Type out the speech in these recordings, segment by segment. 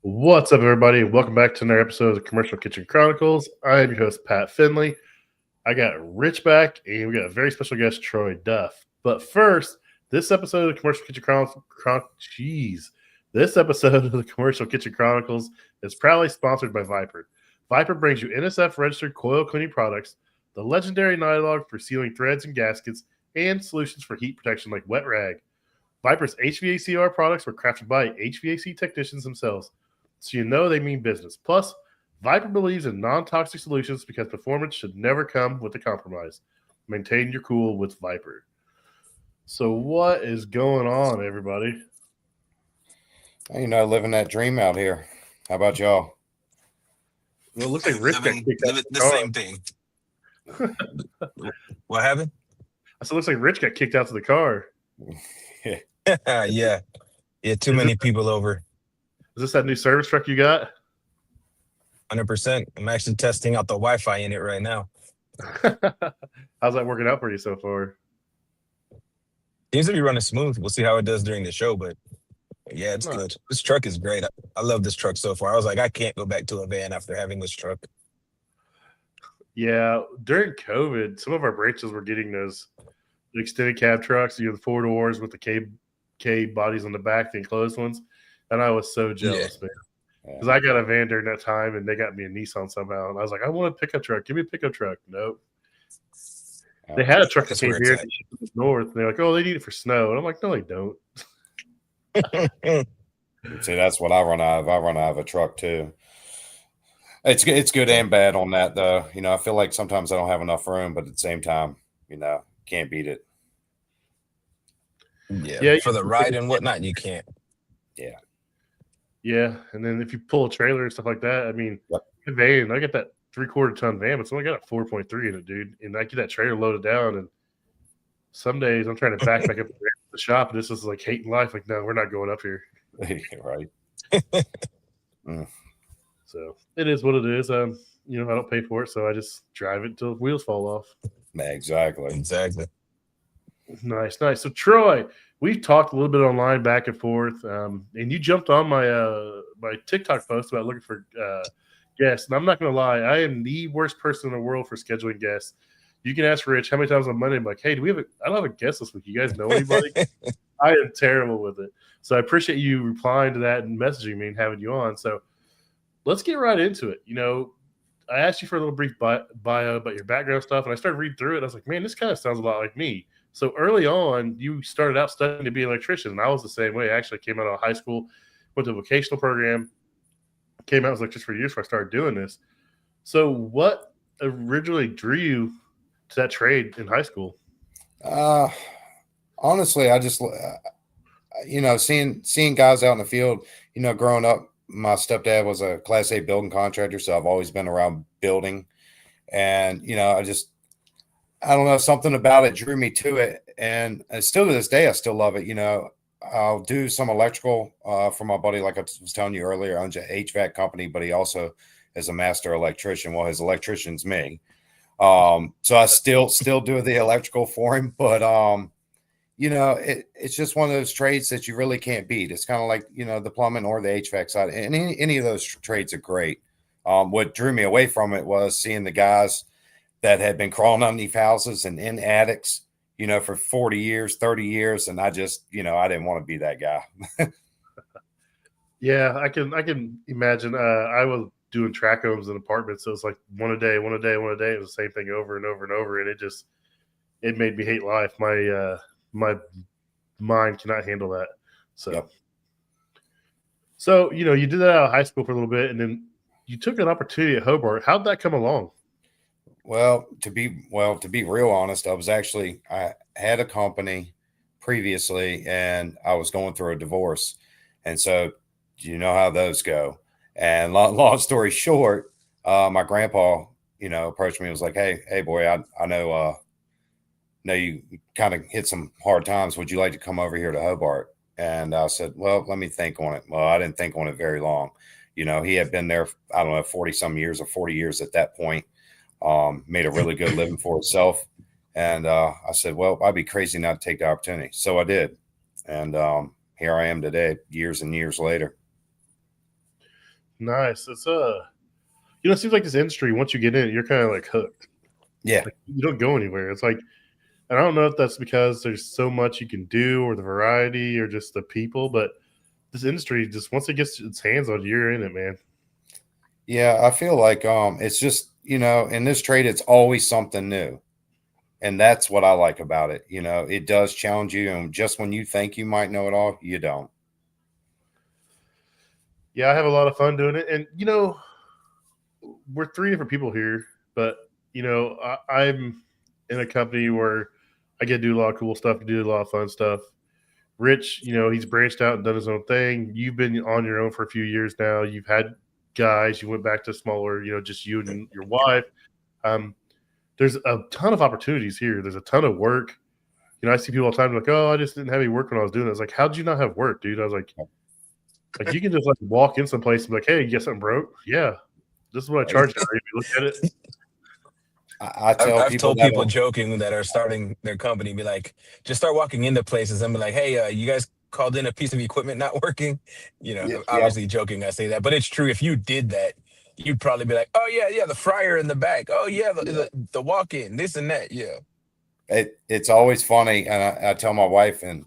What's up, everybody? Welcome back to another episode of the Commercial Kitchen Chronicles. I am your host, Pat Finley. I got Rich back, and we got a very special guest, Troy Duff. But first, this episode of the Commercial Kitchen this episode of the Commercial Kitchen Chronicles is proudly sponsored by Viper. Viper brings you NSF-registered coil cleaning products, the legendary nylon for sealing threads and gaskets, and solutions for heat protection like wet rag. Viper's HVACR products were crafted by HVAC technicians themselves, so you know they mean business. Plus, Viper believes in non-toxic solutions because performance should never come with a compromise. Maintain your cool with Viper. So what is going on, everybody? Living that dream out here. How about y'all? Well, it looks like Rich got kicked out the same thing. What happened? So it looks like Rich got kicked out to the car. Yeah. Too many people over. Is this that new service truck you got? 100%. I'm actually testing out the Wi-Fi in it right now. How's that working out for you so far? Seems to be running smooth. We'll see how it does during the show, but yeah, it's good. This truck is great. I love this truck so far. I was like, I can't go back to a van after having this truck. Yeah, during COVID, some of our branches were getting those extended cab trucks, the 4 doors with the K bodies on the back, the enclosed ones. And I was so jealous, man. Because I got a van during that time, and they got me a Nissan somehow. And I was like, I want a pickup truck. Give me a pickup truck. Nope. They had a truck that came here north, and they're like, oh, they need it for snow. And I'm like, no, they don't. See, that's what I run out of. I run out of a truck, too. It's good and bad on that, though. I feel like sometimes I don't have enough room, but at the same time, can't beat it. Yeah, for the ride and whatnot, you can't. Yeah, and then if you pull a trailer and stuff like that, I mean, van, I get that 3/4 ton van, but it's only got a 4.3 in it, dude. And I get that trailer loaded down, and some days I'm trying to back up the shop, and this is like hating life. Like, no, we're not going up here. Right. So it is what it is. I don't pay for it, so I just drive it until the wheels fall off. Exactly. Nice. So Troy, we've talked a little bit online back and forth, and you jumped on my my TikTok post about looking for guests. And I'm not going to lie, I am the worst person in the world for scheduling guests. You can ask Rich how many times on Monday I'm like, hey, I don't have a guest this week. You guys know anybody? I am terrible with it. So I appreciate you replying to that and messaging me and having you on. So let's get right into it. I asked you for a little brief bio about your background stuff, and I started reading through it. I was like, man, this kind of sounds a lot like me. So early on, you started out studying to be an electrician, and I was the same way. I actually came out of high school, went to a vocational program, came out as an electrician for years before I started doing this. So what originally drew you to that trade in high school? Honestly, I just, seeing guys out in the field, growing up, my stepdad was a Class A building contractor, so I've always been around building. And, I don't know, something about it drew me to it. And still to this day, I still love it. I'll do some electrical for my buddy, like I was telling you earlier, owns an HVAC company, but he also is a master electrician. Well, his electrician's me. So I still do the electrical for him. But, it's just one of those trades that you really can't beat. It's kind of like, the plumbing or the HVAC side. And any of those trades are great. What drew me away from it was seeing the guys that had been crawling underneath houses and in attics, for 40 years, 30 years. And I just, I didn't want to be that guy. Yeah, I can imagine. I was doing track homes in apartments. So it was like one a day. It was the same thing over and over and over. And it made me hate life. My mind cannot handle that. So, you did that out of high school for a little bit, and then you took an opportunity at Hobart. How'd that come along? Well, to be real honest, I had a company previously, and I was going through a divorce. And so you know how those go. And long story short, my grandpa, approached me and was like, hey boy, I know you kind of hit some hard times. Would you like to come over here to Hobart? And I said, well, let me think on it. Well, I didn't think on it very long. He had been there, I don't know, 40 some years or 40 years at that point. Made a really good living for himself. And I said, well, I'd be crazy not to take the opportunity. So I did. And here I am today, years and years later. Nice. It's it seems like this industry, once you get in it, you're kind of like hooked. Yeah. Like, you don't go anywhere. It's like, and I don't know if that's because there's so much you can do or the variety or just the people, but this industry, just once it gets its hands on you, you're in it, man. Yeah, I feel like it's just, in this trade it's always something new. And that's what I like about it. It does challenge you, and just when you think you might know it all, you don't. Yeah, I have a lot of fun doing it. And we're three different people here, but I'm in a company where I get to do a lot of cool stuff, do a lot of fun stuff. Rich, he's branched out and done his own thing. You've been on your own for a few years now. You've had guys. You went back to smaller, just you and your wife. There's a ton of opportunities here. There's a ton of work. I see people all the time like, "Oh, I just didn't have any work when I was doing it." I was like, "How'd you not have work, dude?" I was like you can just like walk in someplace and be like, "Hey, you get something broke?" Yeah, this is what I charge you. If you look at it. I've told people joking that are starting their company, be like, just start walking into places and be like, "Hey, you guys called in a piece of equipment not working?" Obviously joking, I say that, but it's true. If you did that, you'd probably be like, "Oh yeah, the fryer in the back. Oh yeah, the walk-in, this and that." Yeah, it's always funny, and I tell my wife, and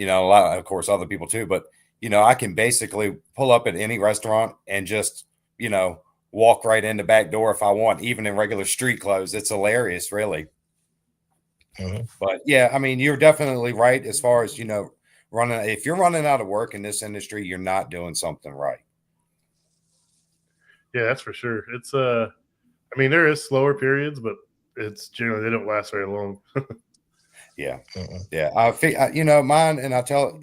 a lot, of course, other people too. But I can basically pull up at any restaurant and just walk right in the back door if I want, even in regular street clothes. It's hilarious, really. Mm-hmm. But yeah, I mean, you're definitely right as far as running. If you're running out of work in this industry, you're not doing something right. Yeah, that's for sure. It's I mean, there is slower periods, but it's generally they don't last very long. Yeah. Mm-hmm. Yeah. I feel, mine, and I tell,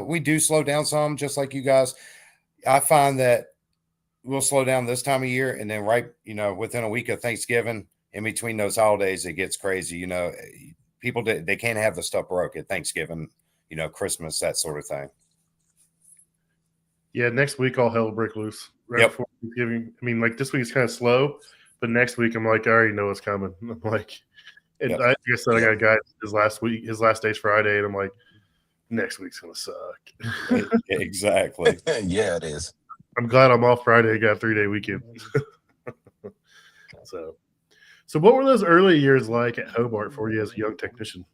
we do slow down some, just like you guys. I find that we'll slow down this time of year, and then within a week of Thanksgiving, in between those holidays, it gets crazy. People they can't have the stuff broke at Thanksgiving, Christmas, that sort of thing. Yeah, next week all hell will break loose right before Thanksgiving. I mean, like this week's kind of slow, but next week I'm like, I already know what's coming. I'm like, and I guess I got a guy his last day's Friday, and I'm like, next week's gonna suck. Exactly. Yeah, it is. I'm glad I'm off Friday. I got a 3-day weekend. So what were those early years like at Hobart for you as a young technician?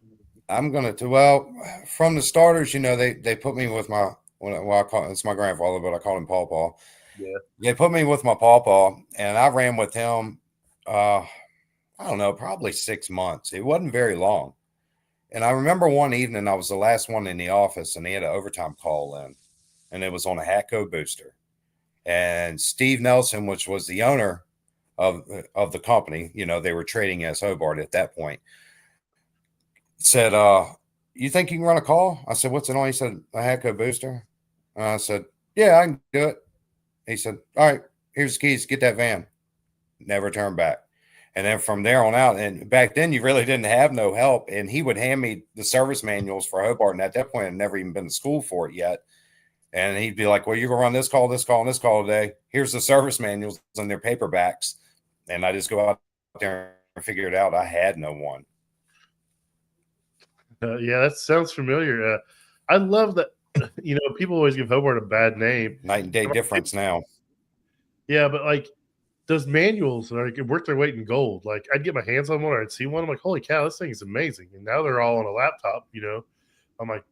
From the starters, they put me with my it's my grandfather, but I call him Paw. Yeah. They put me with my Paw, and I ran with him. I don't know, probably 6 months. It wasn't very long. And I remember one evening I was the last one in the office, and he had an overtime call in, and it was on a Hatco booster. And Steve Nelson, which was the owner of the company, they were trading as Hobart at that point, said, "You think you can run a call?" I said, "What's it on?" He said, "A Hatco booster." I said, "Yeah, I can do it." He said, "All right, here's the keys. Get that van." Never turned back. And then from there on out, and back then you really didn't have no help. And he would hand me the service manuals for Hobart. And at that point, I'd never even been to school for it yet. And he'd be like, "Well, you're going to run this call, this call, and this call today. Here's the service manuals and their paperbacks." And I just go out there and figure it out. I had no one. Yeah, that sounds familiar. I love that. People always give Hobart a bad name. Night and day difference now. Yeah, but like those manuals are like worth their weight in gold. Like I'd get my hands on one or I'd see one. I'm like, holy cow, this thing is amazing. And now they're all on a laptop. I'm like,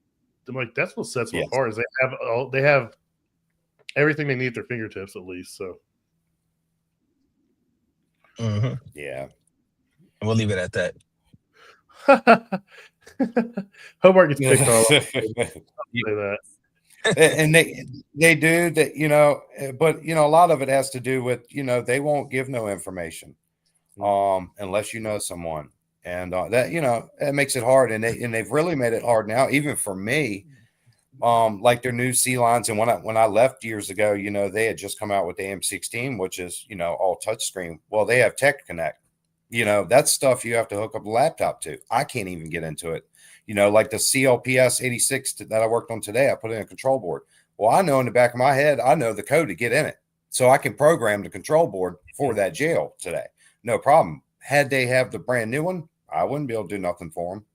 that's what sets them apart. Is they have everything they need at their fingertips at least. So. Mm-hmm. Yeah. And we'll leave it at that. Hobart gets picked on. Say that. And they do that, but a lot of it has to do with they won't give no information unless someone, and that it makes it hard, and they've really made it hard now, even for me. Like their new C lines, and when I left years ago, they had just come out with the AM16, which is all touchscreen. Well, they have Tech Connect. That's stuff you have to hook up a laptop to. I can't even get into it. Like the CLPS 86 that I worked on today, I put in a control board. Well, I know in the back of my head, I know the code to get in it. So I can program the control board for that jail today. No problem. Had they have the brand new one, I wouldn't be able to do nothing for them.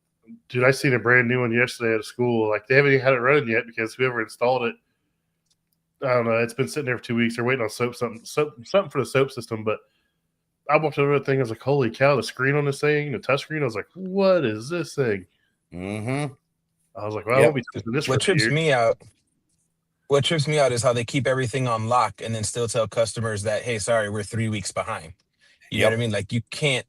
Dude, I seen a brand new one yesterday at school. Like they haven't even had it running yet because whoever installed it I don't know. It's been sitting there for 2 weeks. They're waiting on something for the soap system. But I walked over the thing. I was like, holy cow, the screen on this thing, the touch screen. I was like, what is this thing? Mm-hmm. I was like, well, I won't be touching this for a few years. What trips me out is how they keep everything on lock and then still tell customers that, hey, sorry, we're 3 weeks behind. You know what I mean? Like you can't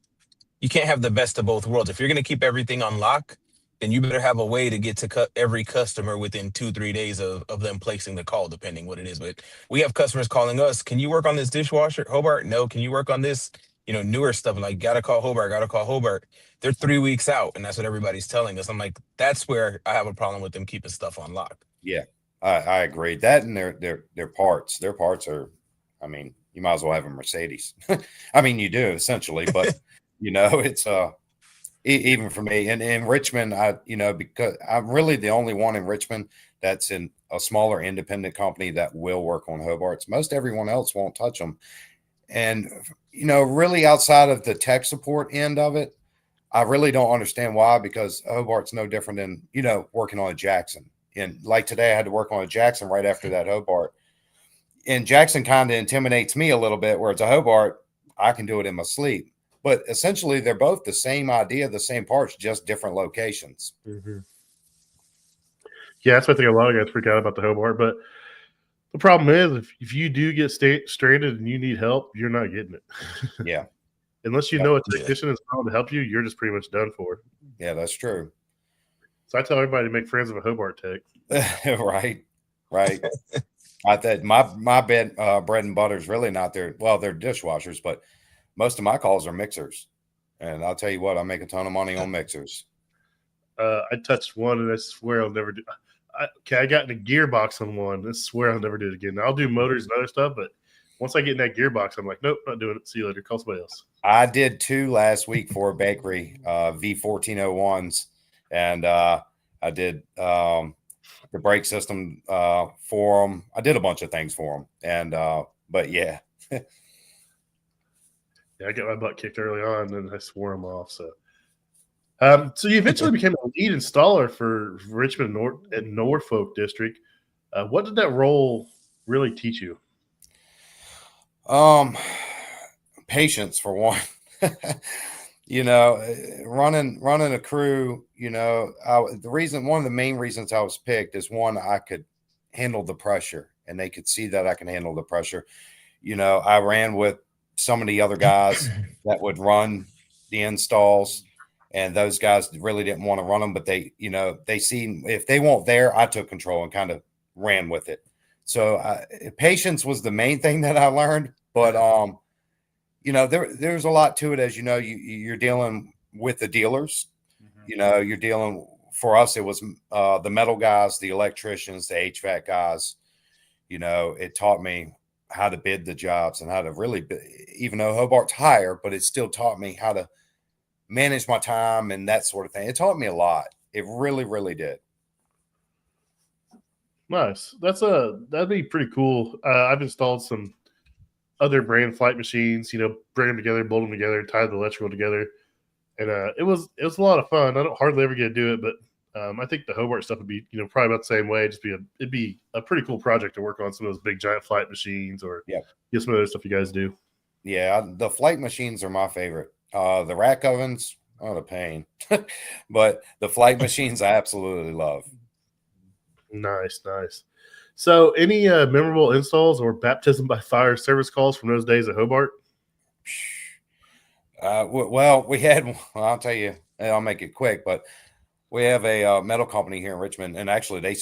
have the best of both worlds. If you're going to keep everything on lock, then you better have a way to get to every customer within 2-3 days of them placing the call, depending what it is. But we have customers calling us, can you work on this dishwasher? Hobart? No. Can you work on this, newer stuff? Like, gotta call Hobart. They're 3 weeks out. And that's what everybody's telling us. I'm like, that's where I have a problem with them keeping stuff on lock. Yeah, I agree. That and their parts. Their parts are, I mean, you might as well have a Mercedes. I mean, you do essentially, but it's even for me and in Richmond, because I'm really the only one in Richmond that's in a smaller independent company that will work on Hobarts. Most everyone else won't touch them. And, really outside of the tech support end of it, I really don't understand why, because Hobart's no different than, working on a Jackson. And like today, I had to work on a Jackson right after that Hobart. And Jackson kind of intimidates me a little bit, where it's a Hobart, I can do it in my sleep. But essentially, they're both the same idea, the same parts, just different locations. Mm-hmm. Yeah, that's why I think a lot of guys freak out about the Hobart. But the problem is, if you do get stranded and you need help, you're not getting it. Yeah. Unless you know a technician is going to help you, you're just pretty much done for. Yeah, that's true. So I tell everybody to make friends with a Hobart tech. Right. I thought my bread and butter is really not they're dishwashers, but most of my calls are mixers. And I'll tell you what, I make a ton of money on mixers. I touched one, and I swear I'll never do. I got in a gearbox on one. I swear I'll never do it again. I'll do motors and other stuff, but once I get in that gearbox, I'm like, nope, not doing it. See you later. Call somebody else. I did 2 last week for a bakery, V1401s, and I did the brake system for them. I did a bunch of things for them, and but yeah. Yeah, I got my butt kicked early on, and I swore them off. So you eventually became a lead installer for Richmond and Norfolk District. What did that role really teach you? Patience for one. Running a crew. One of the main reasons I was picked is, one, I could handle the pressure, and they could see that I can handle the pressure. I ran with some of the other guys that would run the installs, and those guys really didn't want to run them, but they seen if they weren't there, I took control and kind of ran with it. So patience was the main thing that I learned, but there's a lot to it. As you're dealing with the dealers. Mm-hmm. You're dealing, for us, it was the metal guys, the electricians, the HVAC guys. It taught me how to bid the jobs and how to really even though Hobart's higher, but it still taught me how to manage my time and that sort of thing. It taught me a lot. It really, really did. Nice. That'd be pretty cool. I've installed some other brand flight machines, bring them together, bolt them together, tie the electrical together. And it was a lot of fun. I don't hardly ever get to do it, but I think the Hobart stuff would be, probably about the same way. It'd be a pretty cool project to work on some of those big giant flight machines, or some other stuff you guys do. Yeah, the flight machines are my favorite. The rack ovens, a pain, but the flight machines I absolutely love. Nice. So, any memorable installs or baptism by fire service calls from those days at Hobart? Well, we had. I'll tell you. I'll make it quick, but we have a metal company here in Richmond, and actually they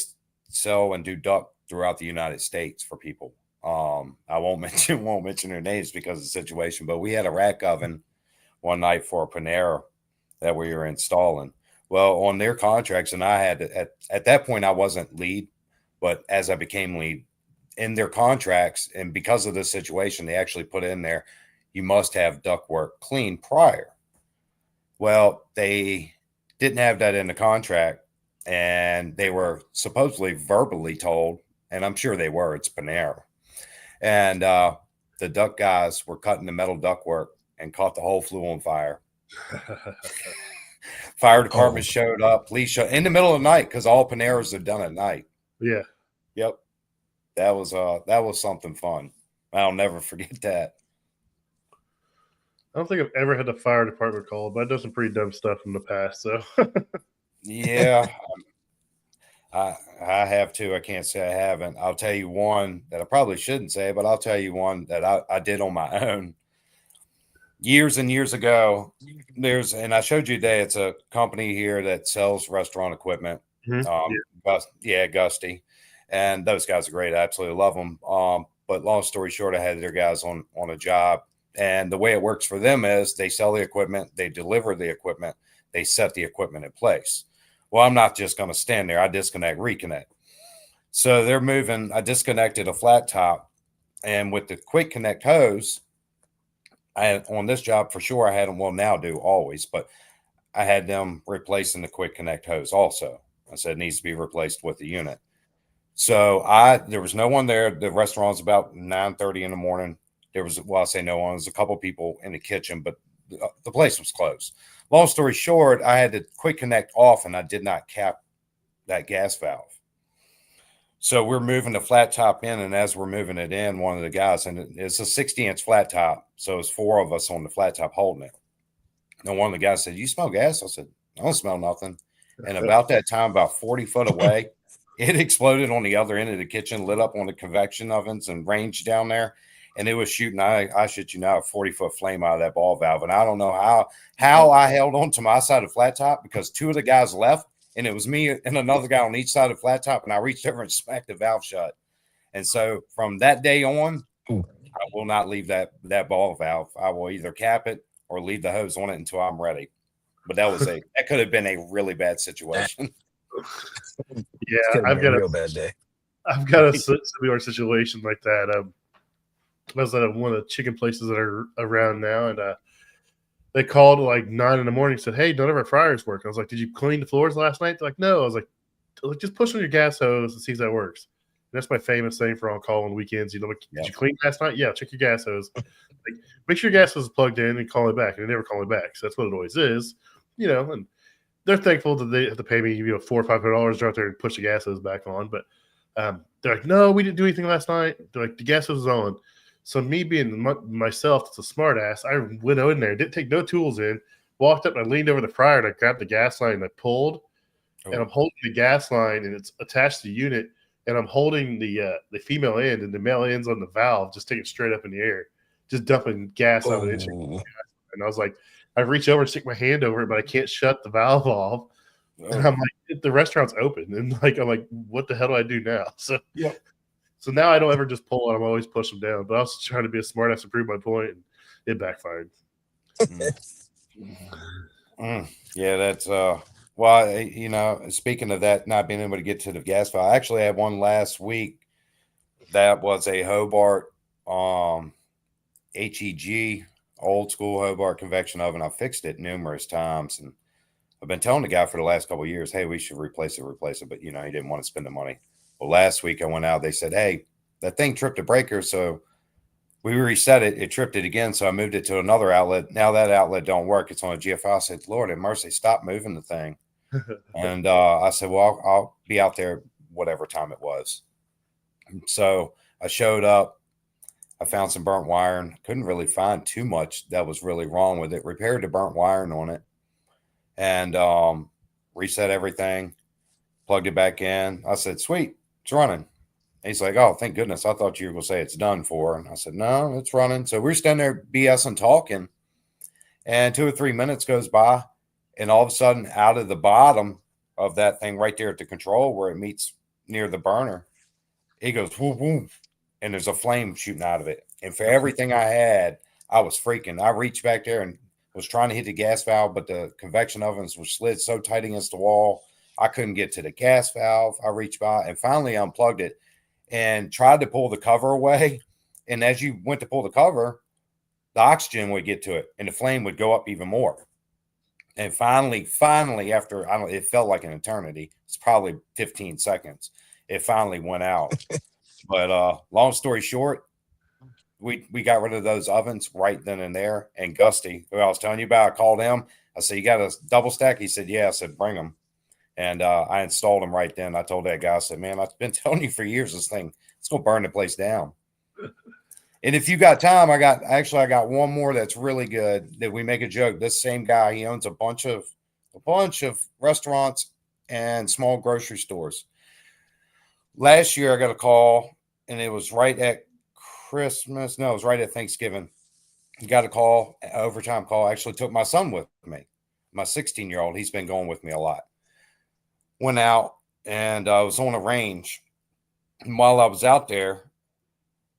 sell and do duct throughout the United States for people. I won't mention their names because of the situation, but we had a rack oven one night for a Panera that we were installing. Well, on their contracts, and I had at that point I wasn't lead, but as I became lead in their contracts, and because of this situation, they actually put in there, you must have ductwork cleaned prior. Well, they didn't have that in the contract, and they were supposedly verbally told, and I'm sure they were, it's Panera. And the duct guys were cutting the metal ductwork and caught the whole flue on fire. Fire department showed up, police showed in the middle of the night, because all Paneras are done at night. Yeah. Yep. that was something fun. I'll never forget that. I don't think I've ever had the fire department call, but I've done some pretty dumb stuff in the past. So Yeah, I have too. I can't say I haven't. I'll tell you one that I probably shouldn't say, but I'll tell you one that I did on my own years and years ago. And I showed you today, it's a company here that sells restaurant equipment. Gusty. And those guys are great. I absolutely love them. But long story short, I had their guys on a job. And the way it works for them is they sell the equipment, they deliver the equipment, they set the equipment in place. Well, I'm not just going to stand there. I disconnect, reconnect. So they're moving. I disconnected a flat top, and with the quick connect hose, I had on this job for sure. I had them, well, now do always, but I had them replacing the quick connect hose also. I said it needs to be replaced with the unit. So there was no one there. The restaurant was about 9:30 in the morning. There was, well, I say no one. There was a couple people in the kitchen, but the place was closed. Long story short, I had to quick connect off, and I did not cap that gas valve. So we're moving the flat top in, and as we're moving it in, one of the guys, and it's a 60-inch flat top, so it's 4 of us on the flat top holding it. And one of the guys said, "You smell gas?" I said, "I don't smell nothing." And about that time, about 40 foot away, it exploded on the other end of the kitchen, lit up on the convection ovens and range down there. And it was shooting, I shit you not, a 40-foot flame out of that ball valve. And I don't know how I held on to my side of the flat top, because 2 of the guys left, and it was me and another guy on each side of the flat top. And I reached over and smacked the valve shut. And so from that day on, I will not leave that ball valve. I will either cap it or leave the hose on it until I'm ready. But that could have been a really bad situation. Yeah, I've got a real bad day. I've got a similar situation like that. I was at one of the chicken places that are around now, and they called like 9 in the morning and said, "Hey, none of our fryers work." I was like, "Did you clean the floors last night?" They're like, "No." I was like, "Just push on your gas hose and see if that works." And that's my famous thing for on call on weekends. You know, like, did you clean last night? Yeah, check your gas hose. Like, make sure your gas hose is plugged in and call me back. And they never call me back. So that's what it always is, you know. And they're thankful that they have to pay me, $400 or $500 to out there and push the gas hose back on. But they're like, "No, we didn't do anything last night." They're like, "The gas hose is on." So me being myself, that's a smart ass, I went in there, didn't take no tools in, walked up and I leaned over the fryer and I grabbed the gas line and I pulled, and I'm holding the gas line and it's attached to the unit, and I'm holding the female end, and the male end's on the valve, just taking it straight up in the air, just dumping gas out of it. And I was like, I reach over and stick my hand over it, but I can't shut the valve off. And I'm like, the restaurant's open, and I'm like, what the hell do I do now? So So now I don't ever just pull it. I'm always push them down. But I was trying to be a smart ass to prove my point, and it backfired. Yeah, that's well, speaking of that, not being able to get to the gas valve, I actually had one last week that was a Hobart HEG, old school Hobart convection oven. I fixed it numerous times, and I've been telling the guy for the last couple of years, "Hey, we should replace it. But he didn't want to spend the money." Well, last week I went out. They said, "Hey, that thing tripped a breaker." So we reset it. It tripped it again. So I moved it to another outlet. Now that outlet don't work. It's on a GFI. I said, "Lord have mercy, stop moving the thing." And I said, "Well, I'll be out there whatever time it was." So I showed up. I found some burnt wiring. Couldn't really find too much that was really wrong with it. Repaired the burnt wiring on it, and reset everything. Plugged it back in. I said, "Sweet, it's running." He's like, "Oh, thank goodness. I thought you were going to say it's done for." And I said, "No, it's running." So we're standing there BSing talking, and 2 or 3 minutes goes by, and all of a sudden, out of the bottom of that thing right there at the control where it meets near the burner, it goes whoop, whoop, and there's a flame shooting out of it. And for everything I had, I was freaking. I reached back there and was trying to hit the gas valve, but the convection ovens were slid so tight against the wall, I couldn't get to the gas valve. I reached by and finally unplugged it and tried to pull the cover away. And as you went to pull the cover, the oxygen would get to it and the flame would go up even more. And finally, after it felt like an eternity. It's probably 15 seconds. It finally went out. But long story short, we got rid of those ovens right then and there. And Gusty, who I was telling you about, I called him. I said, "You got a double stack?" He said, "Yeah." I said, "Bring them." And I installed them right then. I told that guy, I said, "Man, I've been telling you for years, this thing It's going to burn the place down. And if you got time, I got one more that's really good that we make a joke. This same guy, he owns a bunch of restaurants and small grocery stores. Last year I got a call, and it was right at Christmas. No, it was right at Thanksgiving. He got a call, an overtime call. I actually took my son with me, my 16-year-old. He's been going with me a lot. Went out, and I was on a range. And while I was out there,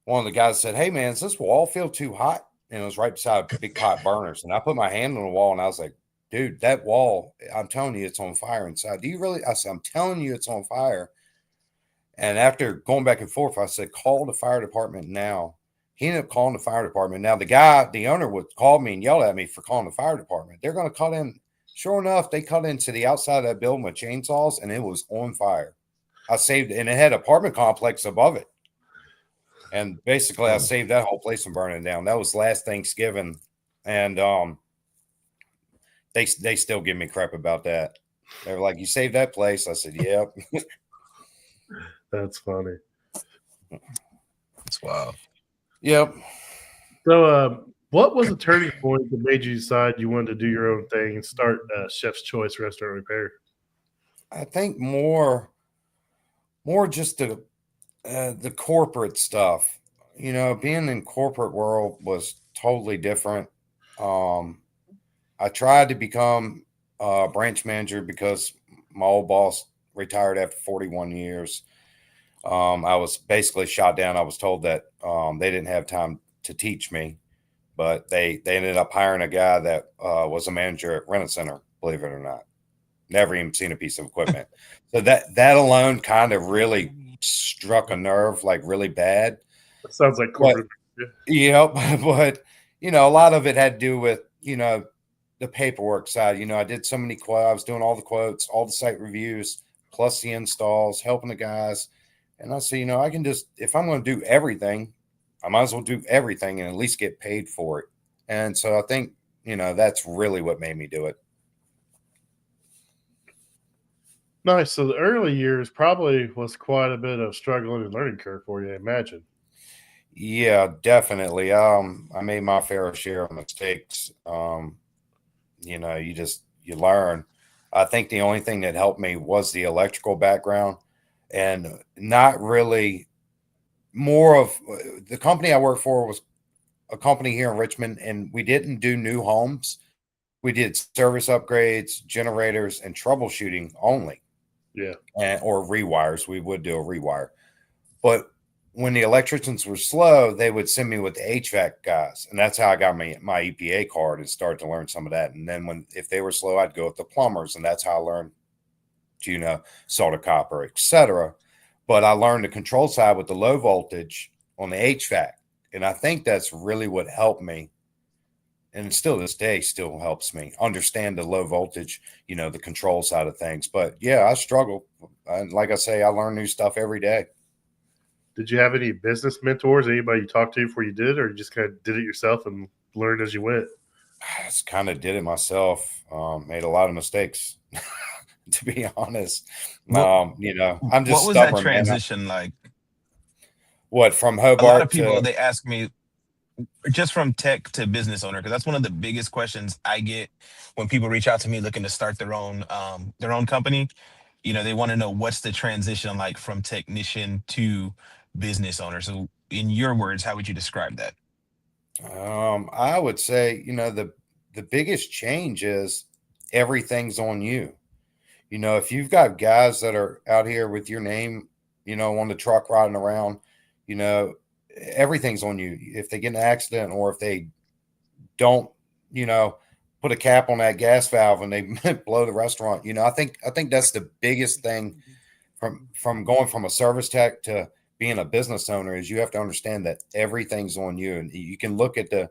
one of the guys said, "Hey, man, does this wall feel too hot?" And it was right beside big pot burners. And I put my hand on the wall, and I was like, "Dude, that wall, I'm telling you, it's on fire inside. Do you really?" I said, "I'm telling you, it's on fire." And after going back and forth, I said, "Call the fire department now." He ended up calling the fire department. Now, the owner would call me and yell at me for calling the fire department. They're going to cut in. Sure enough, they cut into the outside of that building with chainsaws, and it was on fire. I saved it, and it had an apartment complex above it. And basically, I saved that whole place from burning down. That was last Thanksgiving, and they still give me crap about that. They were like, "You saved that place." I said, "Yep." That's funny. That's wild. Yep. So, what was the turning point that made you decide you wanted to do your own thing and start Chef's Choice Restaurant Repair? I think more just the corporate stuff. You know, being in corporate world was totally different. I tried to become a branch manager because my old boss retired after 41 years. I was basically shot down. I was told that they didn't have time to teach me, but they ended up hiring a guy that was a manager at Rent-A-Center, believe it or not. Never even seen a piece of equipment. So that alone kind of really struck a nerve, like really bad. That sounds like corporate. Yep. But, a lot of it had to do with, the paperwork side. I did so many quotes. I was doing all the quotes, all the site reviews, plus the installs, helping the guys. And I said, I can just, if I'm going to do everything, I might as well do everything and at least get paid for it. And so I think, that's really what made me do it. Nice. So the early years probably was quite a bit of struggling and learning curve for you, I imagine. Yeah, definitely. I made my fair share of mistakes. You learn. I think the only thing that helped me was the electrical background, and not really more of the company I worked for was a company here in Richmond, and we didn't do new homes. We did service upgrades, generators, and troubleshooting only. Yeah. Or rewires. We would do a rewire. But when the electricians were slow, they would send me with the HVAC guys. And that's how I got my EPA card and started to learn some of that. And then if they were slow, I'd go with the plumbers. And that's how I learned, solder copper, etc. But I learned the control side with the low voltage on the HVAC. And I think that's really what helped me. And still this day still helps me understand the low voltage, the control side of things. But yeah, I struggle. And like I say, I learn new stuff every day. Did you have any business mentors, anybody you talked to before you did it, or you just kind of did it yourself and learned as you went? I just kind of did it myself. Made a lot of mistakes, to be honest. I'm just what was stubborn, that transition like? What, from Hobart? A lot of people, they ask me, just from tech to business owner, because that's one of the biggest questions I get when people reach out to me looking to start their own company. They want to know what's the transition like from technician to business owner. So in your words, how would you describe that? I would say, the biggest change is everything's on you. If you've got guys that are out here with your name, on the truck riding around, everything's on you. If they get in an accident or if they don't, put a cap on that gas valve and they blow the restaurant, I think that's the biggest thing from going from a service tech to being a business owner is you have to understand that everything's on you. And you can look at the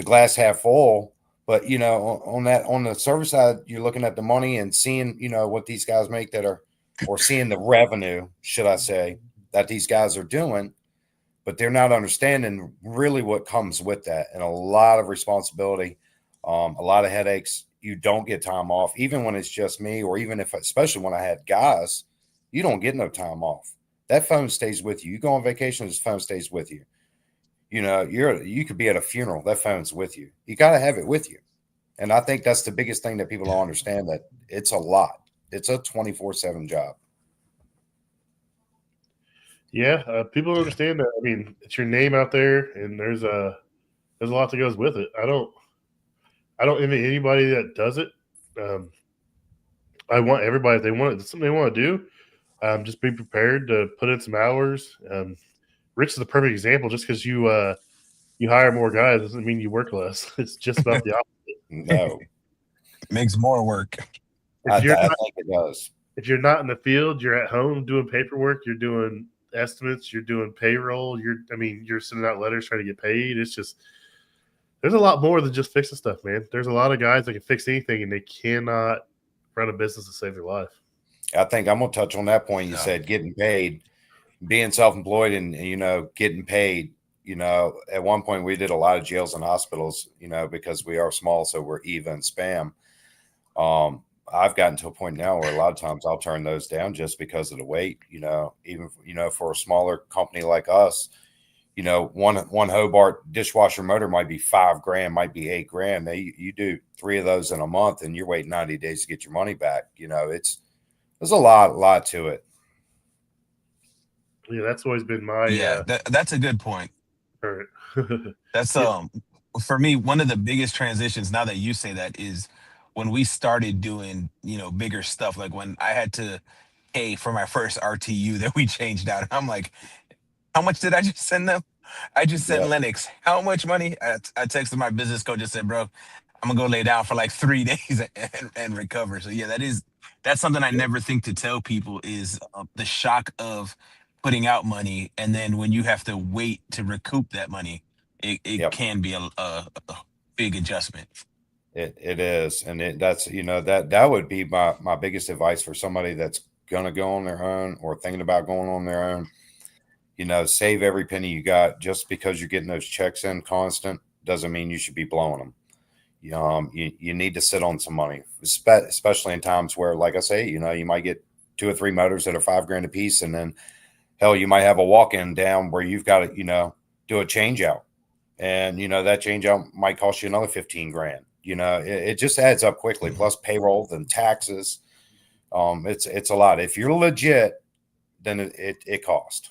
glass half full, but on the service side, you're looking at the money and seeing, what these guys make or seeing the revenue, should I say, that these guys are doing, but they're not understanding really what comes with that. And a lot of responsibility, a lot of headaches. You don't get time off, even when it's just me, or even especially when I had guys, you don't get no time off. that phone stays with you. You go on vacation, this phone stays with you. You know, you could be at a funeral, that phone's with you. You got to have it with you. And I think that's the biggest thing that people don't understand, that it's a lot. It's a 24/7 job. Yeah, people don't understand that. I mean, it's your name out there, and there's a lot that goes with it. I don't envy anybody that does it. I want everybody, if they want it, it's something they want to do. Just be prepared to put in some hours. Rich is the perfect example. Just because you hire more guys doesn't mean you work less. It's just about the opposite. No, makes more work. I think it does. If you're not in the field, you're at home doing paperwork. You're doing estimates. You're doing payroll. You're sending out letters trying to get paid. It's just, there's a lot more than just fixing stuff, man. There's a lot of guys that can fix anything, and they cannot run a business to save their life. I think I'm going to touch on that point. You said getting paid, being self-employed, and getting paid. At one point we did a lot of jails and hospitals, because we are small, so we're even spam. I've gotten to a point now where a lot of times I'll turn those down just because of the weight. Even for a smaller company like us, one Hobart dishwasher motor might be $5,000, might be $8,000. You do 3 of those in a month, and you're waiting 90 days to get your money back. There's a lot to it. Yeah, that's always been my. That's a good point. That's for me, one of the biggest transitions, now that you say that, is when we started doing bigger stuff. Like when I had to pay for my first RTU that we changed out, I'm like, how much did I just send them? I just sent Lennox. How much money? I texted my business coach and said, bro, I'm gonna go lay down for like 3 days and recover. So yeah, that's something I never think to tell people, is the shock of putting out money, and then when you have to wait to recoup that money, it can be a big adjustment. It is, and that's that would be my biggest advice for somebody that's gonna go on their own or thinking about going on their own. Save every penny you got. Just because you're getting those checks in constant doesn't mean you should be blowing them. You need to sit on some money, especially in times where, like I say, you might get 2 or 3 motors that are $5,000 a piece, and then hell, you might have a walk-in down where you've got to, do a change out, and that change out might cost you another $15,000. It just adds up quickly. Plus payroll, then taxes. It's a lot. If you're legit, then it costs.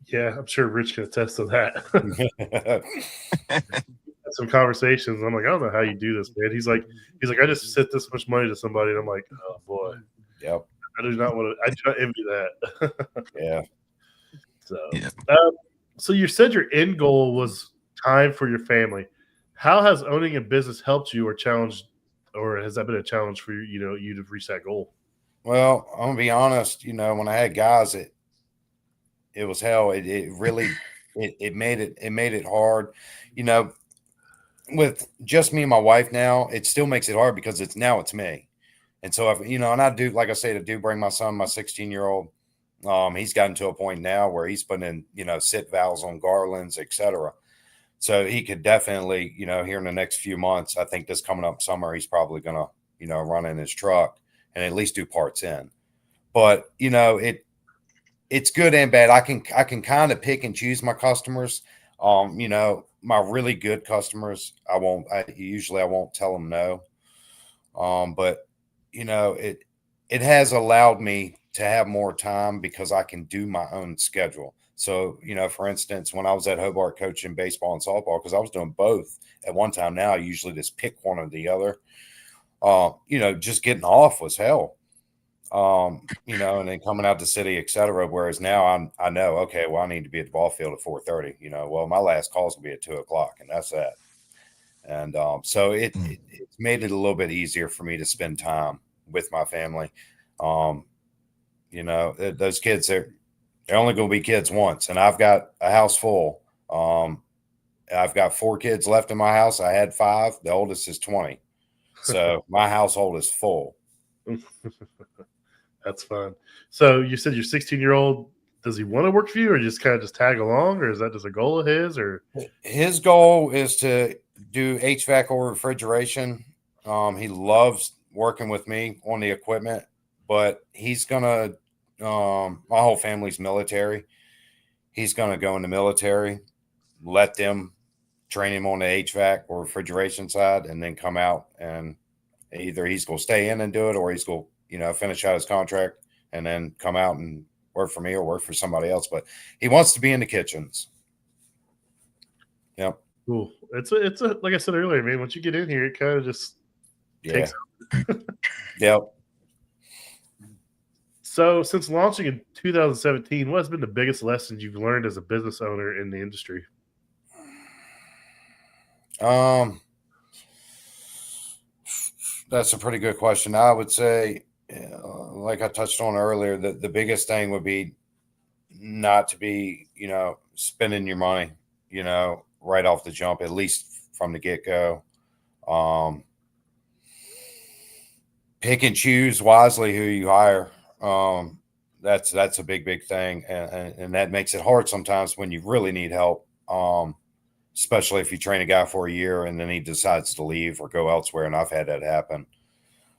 Yeah, I'm sure Rich can attest to that. Some conversations. I'm like, I don't know how you do this, man. He's like, I just sent this much money to somebody, and I'm like, oh boy. Yep. I do not envy that. Yeah. So you said your end goal was time for your family. How has owning a business helped you or challenged, or has that been a challenge for you, you to reach that goal? Well, I'm gonna be honest, when I had guys, it was hell. It really it made it hard. With just me and my wife now, it still makes it hard because it's me. And so and I do, like I said, I do bring my son, my 16-year-old. He's gotten to a point now where he's putting in, sit valves on garlands, etc. So he could definitely, here in the next few months, I think this coming up summer, he's probably gonna, run in his truck and at least do parts in. But it's good and bad. I can kind of pick and choose my customers. My really good customers, I won't tell them no. But it has allowed me to have more time because I can do my own schedule. So, for instance, when I was at Hobart coaching baseball and softball, because I was doing both at one time, now I usually just pick one or the other. Just getting off was hell. And then coming out the city, et cetera. Whereas now I know, okay, well, I need to be at the ball field at 4:30. Well, my last calls will be at 2:00, and that's that. And so it's made it a little bit easier for me to spend time with my family. Those kids, they're only going to be kids once, and I've got a house full. I've got 4 kids left in my house. I had 5. The oldest is 20. So my household is full. That's fun. So you said your 16-year-old, does he want to work for you, or just kind of just tag along, or is that just a goal of his? Or his goal is to do HVAC or refrigeration. He loves working with me on the equipment, but he's gonna my whole family's military. He's going to go in the military, let them train him on the HVAC or refrigeration side, and then come out, and either he's going to stay in and do it, or he's going to, finish out his contract and then come out and work for me or work for somebody else. But he wants to be in the kitchens. Yep. Cool. It's a like I said earlier, man. Once you get in here, it kind of just takes. Yep. So, since launching in 2017, what has been the biggest lessons you've learned as a business owner in the industry? That's a pretty good question. I would say, like I touched on earlier, the biggest thing would be not to be, spending your money, right off the jump, at least from the get-go. Pick and choose wisely who you hire. That's a big thing. And that makes it hard sometimes when you really need help. Especially if you train a guy for a year and then he decides to leave or go elsewhere. And I've had that happen.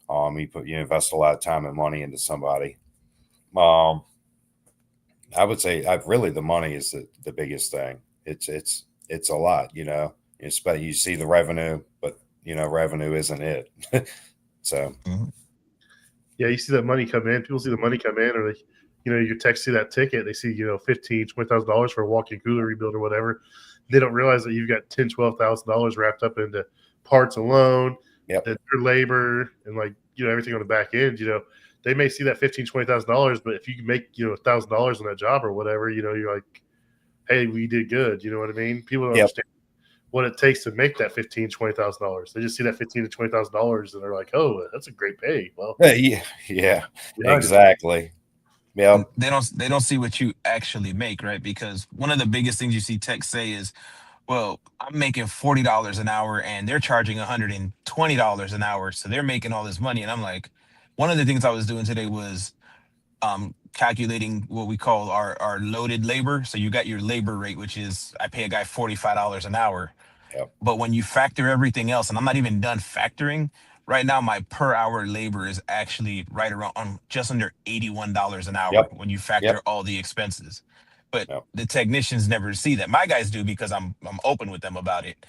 You invest a lot of time and money into somebody. I would say the money is the biggest thing. It's a lot, you see the revenue, but revenue isn't it. So, yeah, you see that money come in. People see the money come in, or you text see that ticket. They see $15,000, $20,000 for a walk-in cooler rebuild or whatever. They don't realize that you've got $10,000, $12,000 wrapped up into parts alone, yep, their labor, and everything on the back end. They may see that $15,000, $20,000, but if you can make $1,000 on that job or whatever, you're like, hey, we did good. You know what I mean? People don't understand what it takes to make that $15,000, $20,000. They just see that $15,000 to $20,000 and they're like, oh, that's a great pay. Well, yeah, exactly. Yeah, they don't see what you actually make, right? Because one of the biggest things you see techs say is, well, I'm making $40 an hour and they're charging $120 an hour, so they're making all this money. And I'm like, one of the things I was doing today was calculating what we call our loaded labor. So you got your labor rate, which is I pay a guy $45 an hour. yep, But when you factor everything else, and I'm not even done factoring, right now my per hour labor is actually right around just under $81 an hour when you factor all the expenses. But the technicians never see that. My guys do because I'm open with them about it.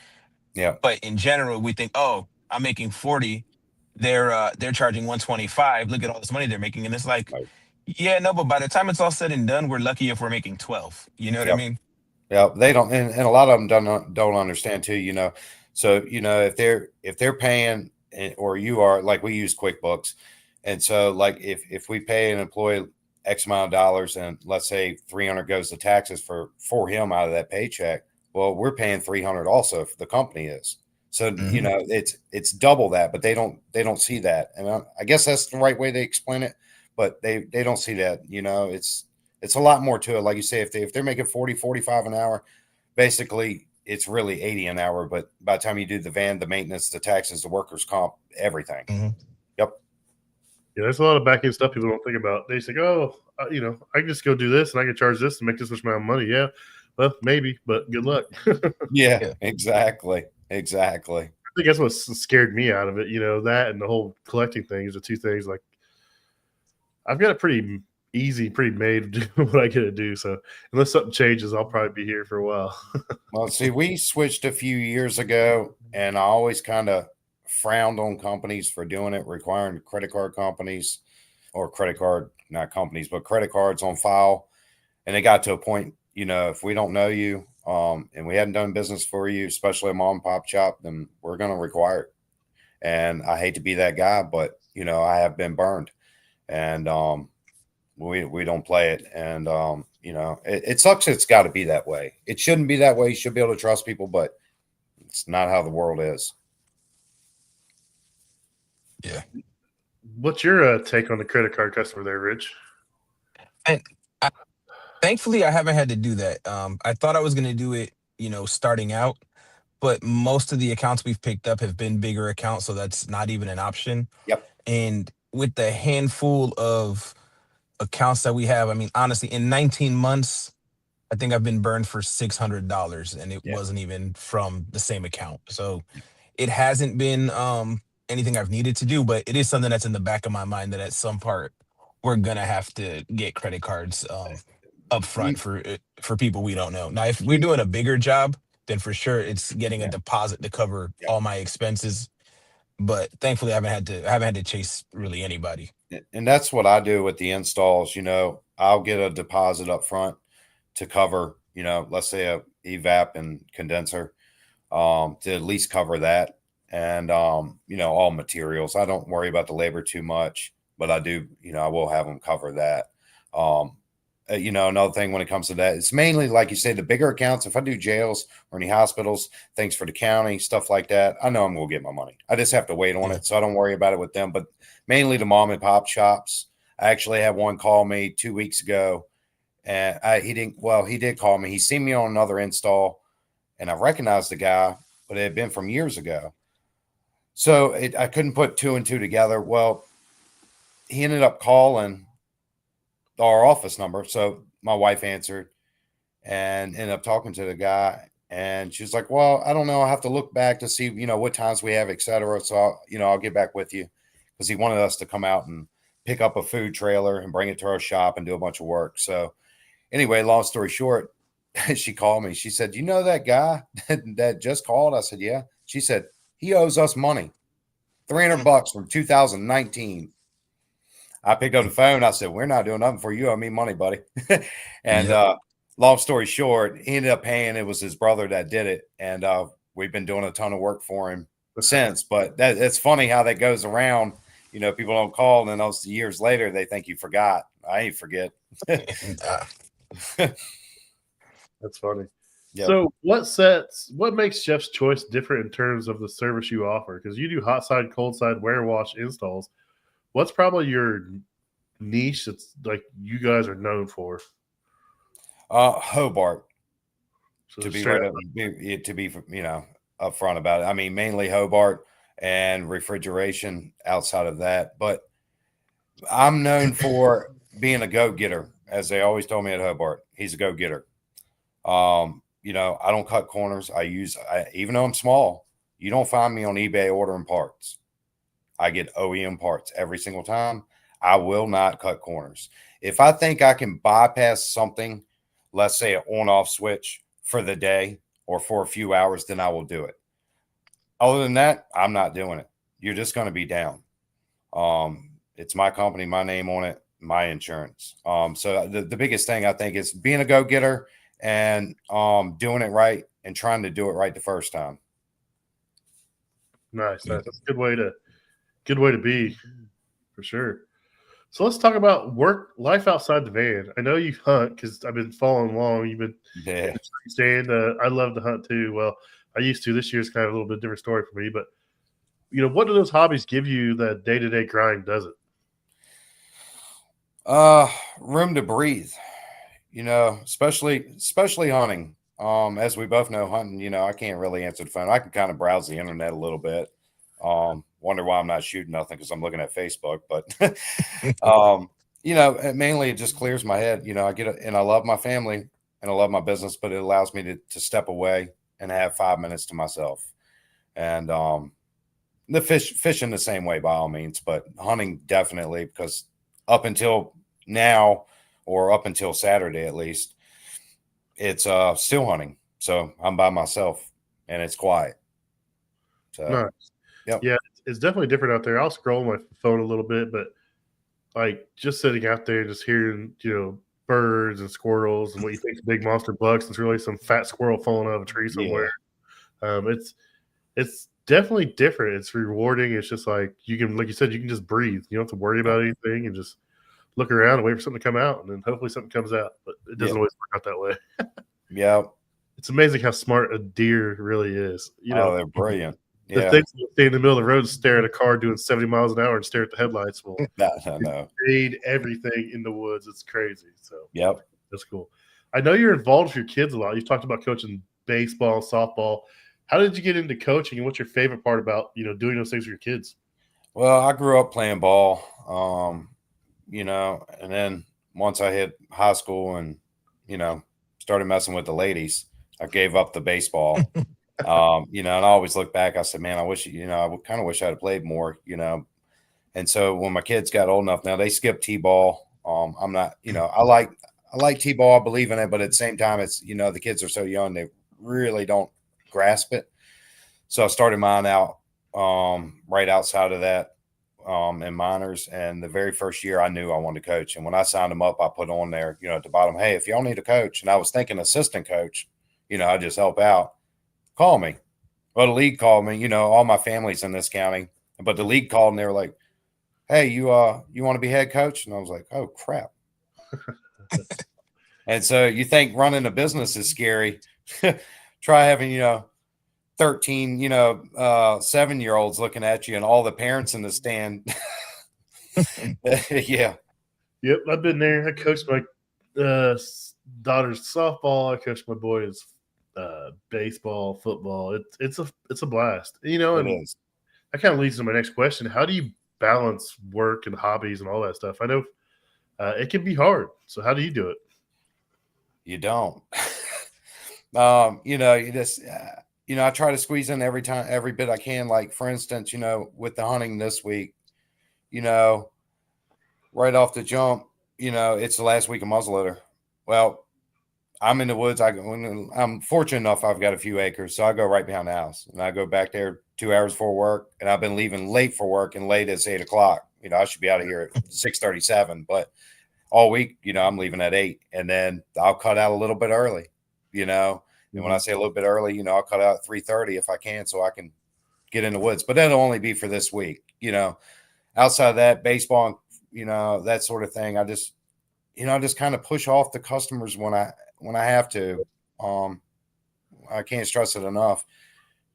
Yeah. But in general, we think, oh, I'm making 40, they're charging 125. Look at all this money they're making, and it's like, yeah, no, but by the time it's all said and done, we're lucky if we're making 12. You know what I mean? Yeah, they don't, and a lot of them don't understand too. So if they're paying, or you are, like, we use QuickBooks, and so like if we pay an employee X amount of dollars, and let's say 300 goes to taxes for him out of that paycheck, well, we're paying 300 also if the company is. So it's double that, but they don't see that, and I guess that's the right way they explain it, but they don't see that. It's a lot more to it. Like you say, if they're making 40, 45 an hour, basically it's really 80 an hour. But by the time you do the van, the maintenance, the taxes, the workers' comp, everything. Yep. Yeah, there's a lot of back end stuff people don't think about. They say, oh, I can just go do this and I can charge this and make this much amount of money. Yeah, well, maybe, but good luck. Yeah, exactly. I think that's what scared me out of it. That and the whole collecting thing is the two things. Like, I've got it pretty easy, pretty made to do what I get to do. So unless something changes, I'll probably be here for a while. Well, see, we switched a few years ago, and I always kind of frowned on companies for doing it, requiring credit card companies or not companies, but credit cards on file. And it got to a point, if we don't know you, and we hadn't done business for you, especially a mom and pop shop, then we're going to require it. And I hate to be that guy, but I have been burned, and we don't play it. And it sucks. It's got to be that way. It shouldn't be that way. You should be able to trust people, but it's not how the world is. Yeah. What's your take on the credit card customer there, Rich? And thankfully, I haven't had to do that. I thought I was going to do it, starting out, but most of the accounts we've picked up have been bigger accounts, so that's not even an option. Yep. And with the handful of accounts that we have, I mean, honestly, in 19 months, I think I've been burned for $600, and it wasn't even from the same account. So it hasn't been anything I've needed to do, but it is something that's in the back of my mind that at some part we're gonna have to get credit cards up front for people we don't know. Now, if we're doing a bigger job, then for sure it's getting a deposit to cover all my expenses. But thankfully, I haven't had to chase really anybody. And that's what I do with the installs. I'll get a deposit up front to cover, let's say a evap and condenser, to at least cover that. And, all materials. I don't worry about the labor too much, but I do, I will have them cover that. Another thing when it comes to that, it's mainly, like you say, the bigger accounts. If I do jails or any hospitals, things for the county, stuff like that, I know I'm going to get my money. I just have to wait on it. So I don't worry about it with them, but mainly the mom and pop shops. I actually had one call me 2 weeks ago, and he did call me. He seen me on another install, and I recognized the guy, but it had been from years ago. So I couldn't put two and two together. Well, he ended up calling our office number. So my wife answered and ended up talking to the guy. And she was like, well, I don't know. I'll have to look back to see, what times we have, et cetera. So, I'll get back with you, because he wanted us to come out and pick up a food trailer and bring it to our shop and do a bunch of work. So anyway, long story short, she called me. She said, you know that guy that just called? I said, yeah. She said, he owes us money, $300 from 2019. I picked up the phone. I said, we're not doing nothing for you. I mean, money, buddy. And long story short, he ended up paying. It was his brother that did it. And we've been doing a ton of work for him since. But it's funny how that goes around. People don't call, and then those years later, they think you forgot. I ain't forget. That's funny. Yep. So what makes Chef's Choice different in terms of the service you offer? Because you do hot side, cold side, wear wash installs. What's probably your niche that's like you guys are known for? Hobart. So to be upfront about it. I mean, mainly Hobart and refrigeration outside of that. But I'm known for being a go-getter, as they always told me at Hobart. He's a go-getter. I don't cut corners. Even though I'm small, you don't find me on eBay ordering parts. I get OEM parts every single time. I will not cut corners. If I think I can bypass something, let's say an on-off switch for the day or for a few hours, then I will do it. Other than that, I'm not doing it. You're just going to be down. It's my company, my name on it, my insurance. So the biggest thing I think is being a go-getter and doing it right and trying to do it right the first time. Nice. That's a good way to be, for sure. So let's talk about life outside the van. I know you hunt because I've been following along. You've been saying I love to hunt too. Well, I used to. This year's kind of a little bit different story for me. But what do those hobbies give you that day-to-day grind doesn't? Room to breathe. Especially hunting. As we both know, hunting. I can't really answer the phone. I can kind of browse the internet a little bit. Wonder why I'm not shooting nothing because I'm looking at Facebook, but mainly it just clears my head. I get it, and I love my family and I love my business, but it allows me to step away and have 5 minutes to myself. And the fishing the same way by all means, but hunting definitely, because up until now, or up until Saturday at least, it's still hunting. So I'm by myself and it's quiet. So nice. Yep. Yeah, it's definitely different out there. I'll scroll my phone a little bit, but like just sitting out there, just hearing, birds and squirrels and what you think is big monster bucks, it's really some fat squirrel falling out of a tree somewhere. Yeah. It's definitely different. It's rewarding. It's just like like you said, you can just breathe. You don't have to worry about anything and just look around and wait for something to come out, and then hopefully something comes out. But it doesn't always work out that way. Yeah. It's amazing how smart a deer really is. They're brilliant. The things that stay in the middle of the road and stare at a car doing 70 miles an hour and stare at the headlights will fade everything in the woods. It's crazy. So that's cool. I know you're involved with your kids a lot. You've talked about coaching baseball, softball. How did you get into coaching, and what's your favorite part about doing those things for your kids? Well, I grew up playing ball, and then once I hit high school and started messing with the ladies, I gave up the baseball. And I always look back. I said, man, I wish, I kind of wish I had played more, And so when my kids got old enough, now they skip T-ball. I'm not, I like T-ball. I believe in it, but at the same time, it's, the kids are so young, they really don't grasp it. So I started mine out right outside of that in minors. And the very first year I knew I wanted to coach. And when I signed them up, I put on there, at the bottom, hey, if y'all need a coach, and I was thinking assistant coach, I just help out, call me. Well, the league called me, all my family's in this county, but the league called and they were like, hey, you want to be head coach? And I was like, oh, crap. And so you think running a business is scary. Try having, 13, 7-year-olds looking at you and all the parents in the stand. Yeah. Yep. I've been there. I coached my daughter's softball. I coached my boys baseball, football. It's a blast, and It is. that kind of leads to my next question. How do you balance work and hobbies and all that stuff? I know it can be hard. So how do you do it? You don't. You just, I try to squeeze in every bit I can. Like, for instance, with the hunting this week, right off the jump, it's the last week of muzzleloader. Well, I'm in the woods. I'm fortunate enough, I've got a few acres, so I go right behind the house, and I go back there 2 hours before work, and I've been leaving late for work, and late as 8 o'clock. I should be out of here at 6:37, but all week, I'm leaving at 8, and then I'll cut out a little bit early, and when I say a little bit early, I'll cut out at 3:30 if I can, so I can get in the woods. But that'll only be for this week, Outside of that, baseball, that sort of thing, I just kind of push off the customers when I have to. I can't stress it enough.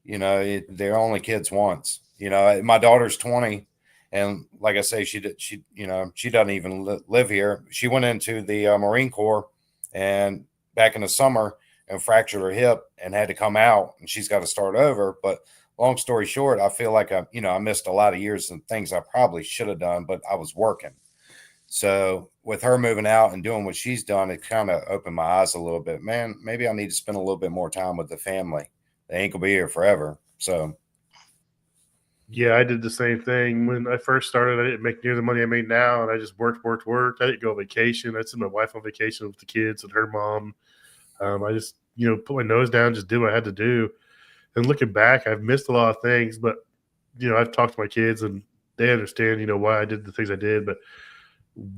They're only kids once. My daughter's 20, and like I say, she doesn't even live here. She went into the Marine Corps, and back in the summer, and fractured her hip and had to come out, and she's got to start over. But long story short, I feel like I missed a lot of years and things I probably should have done, but I was working. So with her moving out and doing what she's done, it kind of opened my eyes a little bit. Man, maybe I need to spend a little bit more time with the family. They ain't gonna be here forever. So yeah, I did the same thing when I first started. I didn't make near the money I made now, and I just worked. I didn't go on vacation. I sent my wife on vacation with the kids and her mom. I just put my nose down, just did what I had to do. And looking back, I've missed a lot of things, but I've talked to my kids and they understand why I did the things I did. But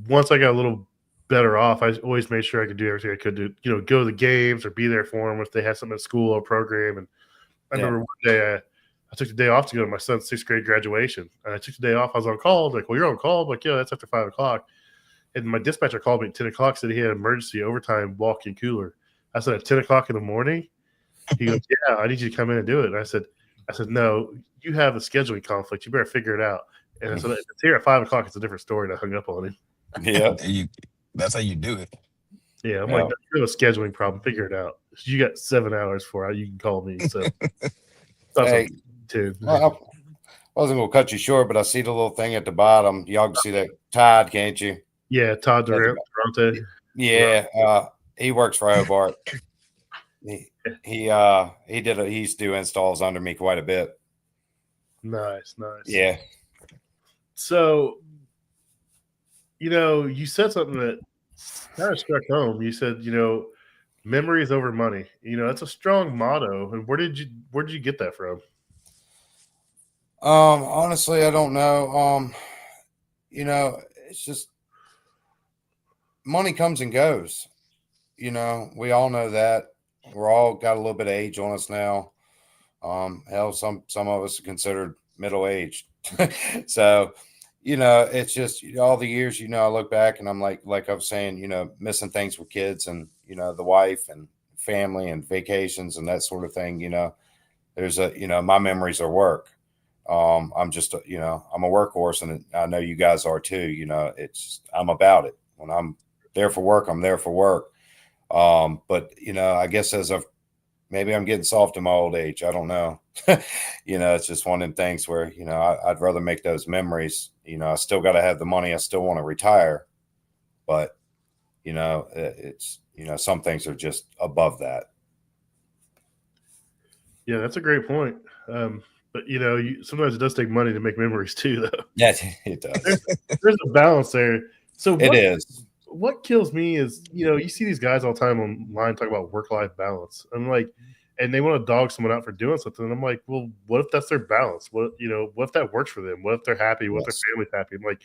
once I got a little better off, I always made sure I could do everything I could do, go to the games or be there for them if they had something at school or program. And I remember one day I took the day off to go to my son's 6th grade graduation. And I took the day off. I was on call. I was like, well, you're on call? I'm like, yeah, that's after 5 o'clock. And my dispatcher called me at 10 o'clock, said he had an emergency overtime walk-in cooler. I said, at 10 o'clock in the morning? He goes, yeah, I need you to come in and do it. And I said, no, you have a scheduling conflict. You better figure it out. And I said, if it's here at 5 o'clock, it's a different story. And I hung up on him. Yeah. That's how you do it. Yeah, I'm like, you have a scheduling problem. Figure it out. You got 7 hours for it. You can call me. So, hey, well, I wasn't going to cut you short, but I see the little thing at the bottom. Y'all can see that Todd, can't you? Yeah, Todd Durante. Yeah, he works for Hobart. He used to do installs under me quite a bit. Nice. Yeah. So, you said something that kind of struck home. You said, memories over money. That's a strong motto. And where did you get that from? Honestly, I don't know. It's just money comes and goes. We all know that. We're all got a little bit of age on us now. Hell, some of us are considered middle-aged. So, it's just all the years, I look back and I'm like I was saying, missing things with kids and, the wife and family and vacations and that sort of thing. There's my memories are work. I'm just, I'm a workhorse, and I know you guys are too. I'm about it. When I'm there for work, I'm there for work. But I guess maybe I'm getting soft in my old age. I don't know. It's just one of them things where, I'd rather make those memories. I still got to have the money. I still want to retire, but it's, some things are just above that. Yeah, that's a great point. But sometimes it does take money to make memories too, though. Yeah, it does. There's a balance there. So it is. What kills me is, you see these guys all the time online talk about work-life balance. I'm like, and they want to dog someone out for doing something. And I'm like, well, what if that's their balance? What if that works for them? What if they're happy? What if their family's happy? I'm like,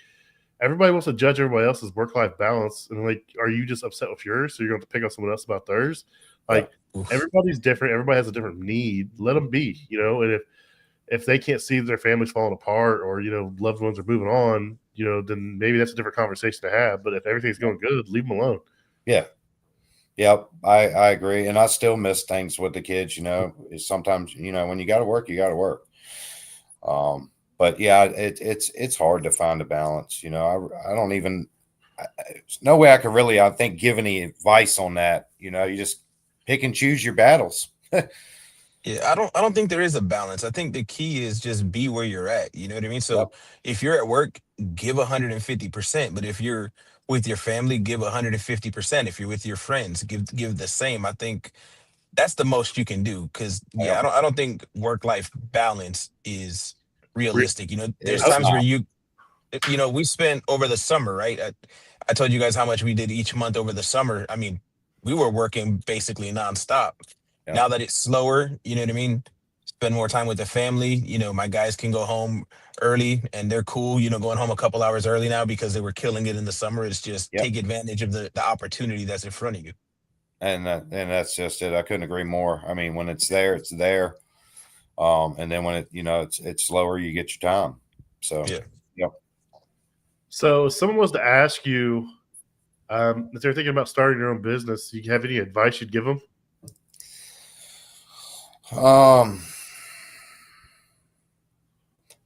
everybody wants to judge everybody else's work-life balance. And like, are you just upset with yours? So you're going to pick on someone else about theirs? Like, everybody's different. Everybody has a different need. Let them be, and if they can't see their family's falling apart or, loved ones are moving on, then maybe that's a different conversation to have. But if everything's going good, leave them alone. Yeah. Yep. I agree. And I still miss things with the kids, is sometimes, when you got to work, you got to work. But yeah, it's hard to find a balance. I don't even, there's no way I could really, I think, give any advice on that. You just pick and choose your battles. Yeah, I don't think there is a balance. I think the key is just be where you're at. You know what I mean? So if you're at work, give 150%. But if you're with your family, give 150%. If you're with your friends, give the same. I think that's the most you can do. Because I don't think work-life balance is realistic. There's times where we spent over the summer, right? I told you guys how much we did each month over the summer. I mean, we were working basically nonstop. Now that it's slower, you know what I mean? Spend more time with the family. My guys can go home early and they're cool, going home a couple hours early now because they were killing it in the summer. It's just take advantage of the opportunity that's in front of you. And that's just it. I couldn't agree more. I mean, when it's there, it's there. And then when it's slower, you get your time. So, yep. So if someone was to ask you, if they're thinking about starting their own business, do you have any advice you'd give them?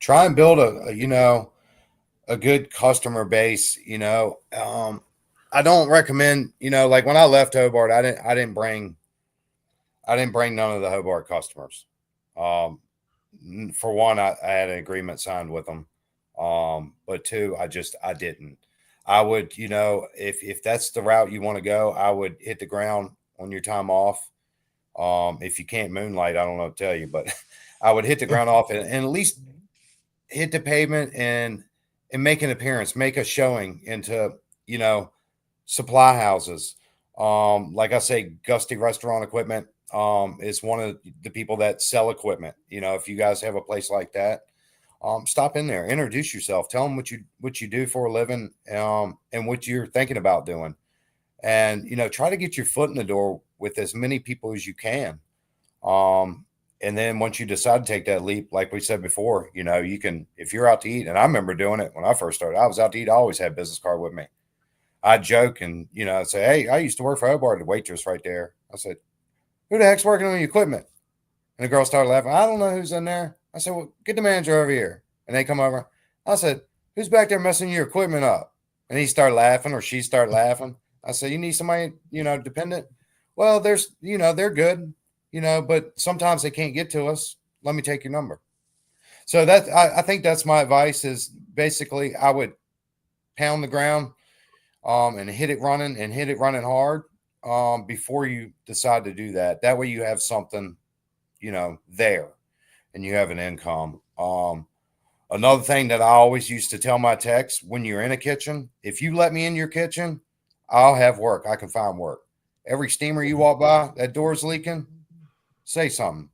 Try and build a good customer base. I don't recommend, like when I left Hobart, I didn't bring none of the Hobart customers. For one, I had an agreement signed with them. But two, I didn't. I would, if that's the route you want to go, I would hit the ground on your time off. If you can't moonlight, I don't know what to tell you, but I would hit the ground off and at least hit the pavement and make an appearance, make a showing into, supply houses. Like I say, Gusty Restaurant Equipment is one of the people that sell equipment. If you guys have a place like that, stop in there, introduce yourself, tell them what you do for a living, and what you're thinking about doing. And, try to get your foot in the door with as many people as you can. And then once you decide to take that leap, like we said before, you can, if you're out to eat, and I remember doing it when I first started, I was out to eat. I always had a business card with me. I'd joke and, I'd say, hey, I used to work for Hobart, the waitress right there. I said, who the heck's working on your equipment? And the girl started laughing. I don't know who's in there. I said, well, get the manager over here. And they come over. I said, who's back there messing your equipment up? And he started laughing, or she started laughing. I said, you need somebody, dependent? Well, there's, they're good, but sometimes they can't get to us. Let me take your number. So I think that's my advice is basically I would pound the ground and hit it running hard before you decide to do that. That way you have something, there and you have an income. Another thing that I always used to tell my techs, when you're in a kitchen, if you let me in your kitchen, I'll have work. I can find work. Every steamer you walk by, that door's leaking, say something.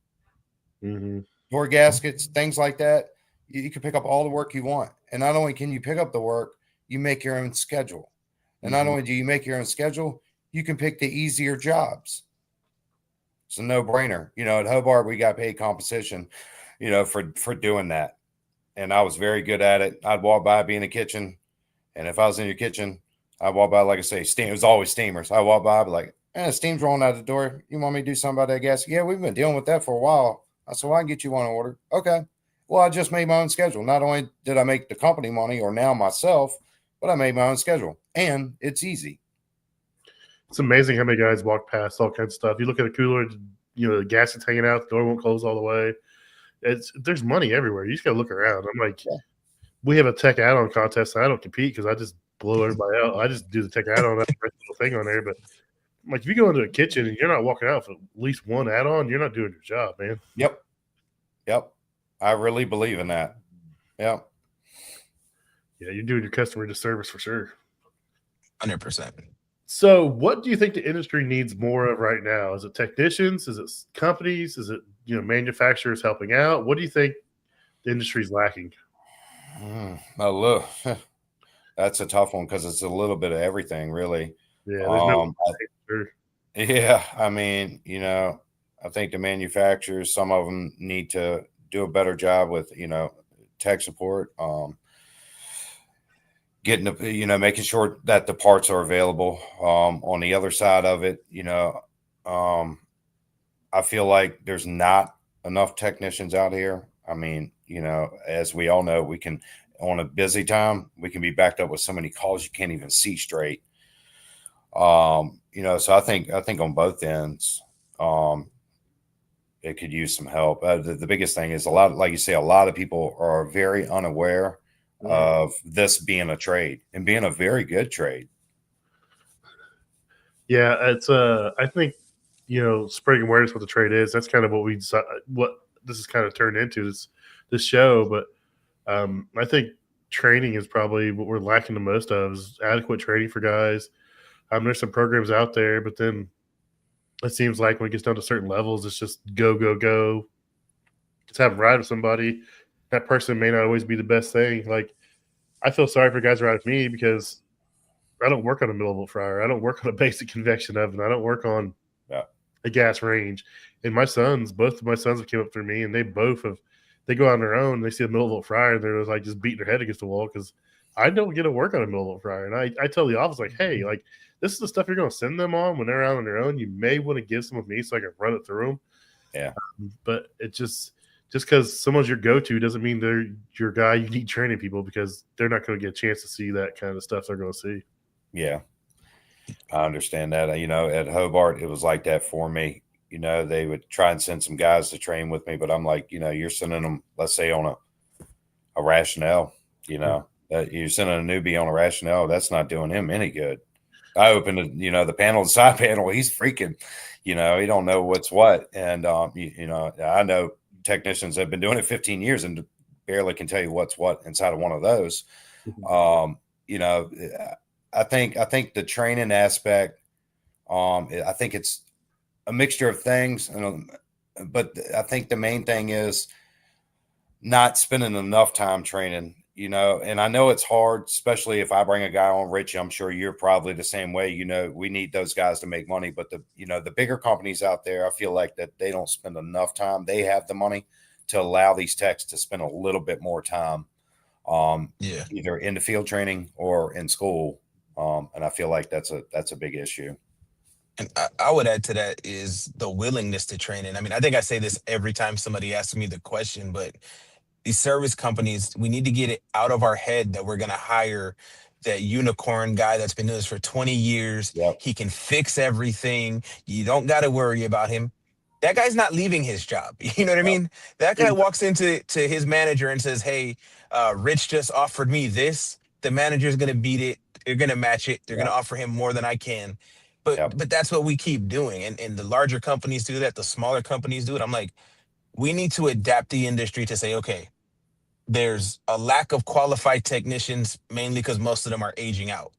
Mm-hmm. Door gaskets, things like that. You can pick up all the work you want. And not only can you pick up the work, you make your own schedule. And not only do you make your own schedule, you can pick the easier jobs. It's a no-brainer. At Hobart, we got paid compensation, for doing that. And I was very good at it. I'd walk by, be in the kitchen. And if I was in your kitchen, I walk by, like I say, steam. It was always steamers. I walk by, I'd be like, steam's rolling out the door. You want me to do something about that gas? Yeah, we've been dealing with that for a while. I said, well, I can get you one order. Okay. Well, I just made my own schedule. Not only did I make the company money or now myself, but I made my own schedule. And it's easy. It's amazing how many guys walk past all kinds of stuff. You look at a cooler, the gas is hanging out, the door won't close all the way. There's money everywhere. You just got to look around. I'm like, we have a tech add-on contest, and I don't compete because I just blow everybody out. I just do the tech add-on, that little thing on there. But like, if you go into a kitchen and you're not walking out for at least one add-on, you're not doing your job, man. Yep. I really believe in that. Yeah. Yeah, you're doing your customer a disservice for sure. 100%. So, what do you think the industry needs more of right now? Is it technicians? Is it companies? Is it manufacturers helping out? What do you think the industry's lacking? Oh, look, that's a tough one because it's a little bit of everything, really. Yeah, there's no. Yeah, I mean, I think the manufacturers, some of them need to do a better job with, tech support, getting making sure that the parts are available. On the other side of it, I feel like there's not enough technicians out here. I mean, as we all know, we can, on a busy time, we can be backed up with so many calls you can't even see straight. So I think on both ends, it could use some help. The biggest thing is like you say, a lot of people are very unaware of this being a trade and being a very good trade. Yeah, it's I think spreading awareness what the trade is. That's kind of what this is kind of turned into this show. But I think training is probably what we're lacking the most of is adequate training for guys. There's some programs out there, but then it seems like when it gets down to certain levels, it's just go, go, go. Just have a ride with somebody. That person may not always be the best thing. Like, I feel sorry for guys around me because I don't work on a millivolt fryer. I don't work on a basic convection oven. I don't work on a gas range. And both of my sons have came up through me, and they go on their own. They see a millivolt fryer, and they're like just beating their head against the wall because I don't get to work on a millivolt fryer. And I tell the office, like, hey, like, this is the stuff you're going to send them on when they're out on their own. You may want to give some of me so I can run it through them. Yeah. But it just because someone's your go-to doesn't mean they're your guy. You need training people because they're not going to get a chance to see that kind of stuff they're going to see. Yeah. I understand that. At Hobart, it was like that for me. They would try and send some guys to train with me, but I'm like, you're sending them, let's say, on a rationale, that you're sending a newbie on a rationale. That's not doing him any good. I opened the panel, the side panel. He's freaking, he don't know what's what. And, I know technicians have been doing it 15 years and barely can tell you what's what inside of one of those. I think the training aspect, I think it's a mixture of things, but I think the main thing is not spending enough time training, and I know it's hard, especially if I bring a guy on. Rich, I'm sure you're probably the same way. We need those guys to make money, but the bigger companies out there, I feel like that they don't spend enough time. They have the money to allow these techs to spend a little bit more time, either in the field training or in school. And I feel like that's a big issue. And I would add to that is the willingness to train. And I mean, I think I say this every time somebody asks me the question, but these service companies, we need to get it out of our head that we're going to hire that unicorn guy that's been doing this for 20 years. Yep. He can fix everything. You don't got to worry about him. That guy's not leaving his job. You know what I mean? That guy walks into his manager and says, hey, Rich just offered me this. The manager's going to beat it. They're going to match it. They're going to offer him more than I can. But that's what we keep doing. And the larger companies do that. The smaller companies do it. I'm like, we need to adapt the industry to say, okay, there's a lack of qualified technicians, mainly because most of them are aging out.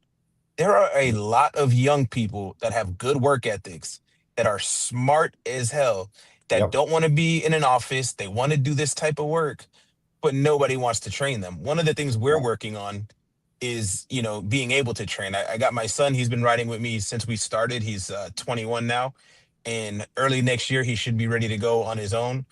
There are a lot of young people that have good work ethics, that are smart as hell, that don't want to be in an office. They want to do this type of work, but nobody wants to train them. One of the things we're working on is, being able to train. I got my son, he's been riding with me since we started. He's 21 now, and early next year, he should be ready to go on his own.